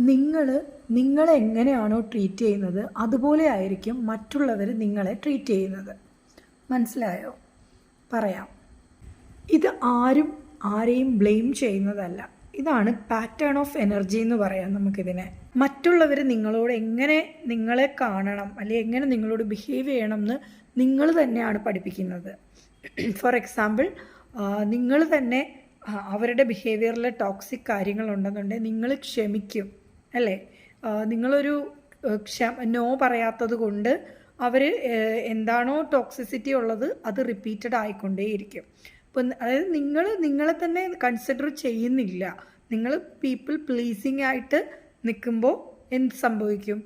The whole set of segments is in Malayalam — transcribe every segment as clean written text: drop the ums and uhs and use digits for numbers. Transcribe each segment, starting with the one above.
നിങ്ങളെ എങ്ങനെയാണോ ട്രീറ്റ് ചെയ്യുന്നത് അതുപോലെ ആയിരിക്കും മറ്റുള്ളവർ നിങ്ങളെ ട്രീറ്റ് ചെയ്യുന്നത്. മനസ്സിലായോ? പറയാം. ഇത് ആരെയും ബ്ലെയിം ചെയ്യുന്നതല്ല. ഇതാണ് പാറ്റേൺ ഓഫ് എനർജി എന്ന് പറയാം നമുക്കിതിനെ. മറ്റുള്ളവർ നിങ്ങളോട് എങ്ങനെ നിങ്ങളെ കാണണം അല്ലെങ്കിൽ എങ്ങനെ നിങ്ങളോട് ബിഹേവ് ചെയ്യണം എന്ന് നിങ്ങൾ തന്നെയാണ് പഠിപ്പിക്കുന്നത്. ഫോർ എക്സാമ്പിൾ, നിങ്ങൾ തന്നെ അവരുടെ ബിഹേവിയറിൽ ടോക്സിക് കാര്യങ്ങളുണ്ടെന്നുണ്ടെങ്കിൽ നിങ്ങൾ ക്ഷമിക്കും, അല്ലേ? നിങ്ങളൊരു നോ പറയാത്തത് കൊണ്ട് അവർ എന്താണോ ടോക്സിസിറ്റി ഉള്ളത് അത് റിപ്പീറ്റഡ് ആയിക്കൊണ്ടേയിരിക്കും. അപ്പം അതായത് നിങ്ങളെ തന്നെ കൺസിഡർ ചെയ്യുന്നില്ല. നിങ്ങൾ പീപ്പിൾ പ്ലീസിങ് ആയിട്ട് നിൽക്കുമ്പോൾ എന്ത് സംഭവിക്കും?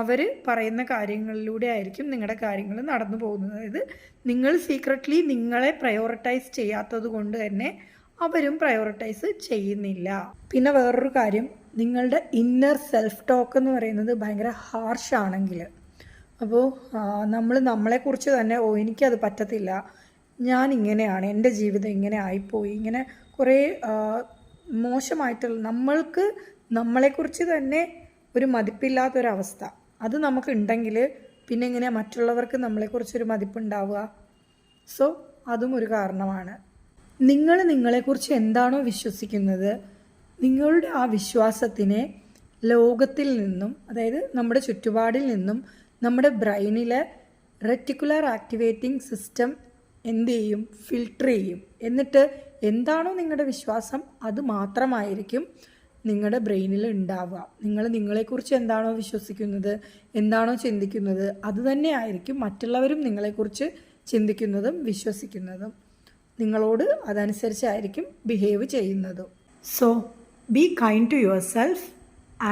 അവർ പറയുന്ന കാര്യങ്ങളിലൂടെ ആയിരിക്കും നിങ്ങളുടെ കാര്യങ്ങൾ നടന്നു പോകുന്നത്. അതായത് നിങ്ങൾ സീക്രട്ട്ലി നിങ്ങളെ പ്രയോറിറ്റൈസ് ചെയ്യാത്തത് കൊണ്ട് തന്നെ അവരും പ്രയോറിറ്റൈസ് ചെയ്യുന്നില്ല. പിന്നെ വേറൊരു കാര്യം, നിങ്ങളുടെ ഇന്നർ സെൽഫ് ടോക്ക് എന്ന് പറയുന്നത് ഭയങ്കര ഹാർഷാണെങ്കിൽ, അപ്പോൾ നമ്മളെക്കുറിച്ച് തന്നെ എനിക്കത് പറ്റത്തില്ല, ഞാൻ ഇങ്ങനെയാണ്, എൻ്റെ ജീവിതം ഇങ്ങനെ ആയിപ്പോയി, ഇങ്ങനെ കുറേ മോശമായിട്ടുള്ള നമ്മളെക്കുറിച്ച് തന്നെ ഒരു മതിപ്പില്ലാത്തൊരവസ്ഥ അത് നമുക്ക് ഉണ്ടെങ്കിൽ പിന്നെ എങ്ങനെയാണ് മറ്റുള്ളവർക്ക് നമ്മളെക്കുറിച്ചൊരു മതിപ്പുണ്ടാവുക? സോ അതും ഒരു കാരണമാണ്. നിങ്ങളെക്കുറിച്ച് എന്താണോ വിശ്വസിക്കുന്നത്, നിങ്ങളുടെ ആ വിശ്വാസത്തിനെ ലോകത്തിൽ നിന്നും, അതായത് നമ്മുടെ ചുറ്റുപാടിൽ നിന്നും നമ്മുടെ ബ്രെയിനിലെ റെറ്റിക്കുലർ ആക്ടിവേറ്റിംഗ് സിസ്റ്റം എന്ത് ചെയ്യും? ഫിൽട്ടർ ചെയ്യും. എന്നിട്ട് എന്താണോ നിങ്ങളുടെ വിശ്വാസം അത് മാത്രമായിരിക്കും നിങ്ങളുടെ ബ്രെയിനിൽ ഉണ്ടാവുക. നിങ്ങളെക്കുറിച്ച് എന്താണോ വിശ്വസിക്കുന്നത്, എന്താണോ ചിന്തിക്കുന്നത്, അത് തന്നെ ആയിരിക്കും മറ്റുള്ളവരും നിങ്ങളെക്കുറിച്ച് ചിന്തിക്കുന്നതും വിശ്വസിക്കുന്നതും. നിങ്ങളോട് അതനുസരിച്ചായിരിക്കും ബിഹേവ് ചെയ്യുന്നതും. So be kind to yourself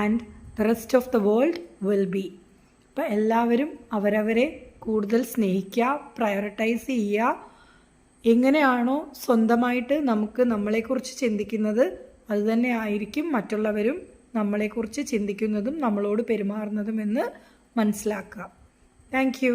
and the rest of the world will be. അപ്പോൾ എല്ലാവരും അവരവരെ കൂടുതൽ സ്നേഹിക്കുക, പ്രയോറിറ്റൈസ് ചെയ്യുക. എങ്ങനെയാണോ സ്വന്തമായിട്ട് നമ്മളെക്കുറിച്ച് ചിന്തിക്കുന്നത് അതുതന്നെ ആയിരിക്കും മറ്റുള്ളവരും നമ്മളെക്കുറിച്ച് ചിന്തിക്കുന്നതും നമ്മളോട് പെരുമാറുന്നതും എന്ന് മനസ്സിലാക്കുക. Thank you.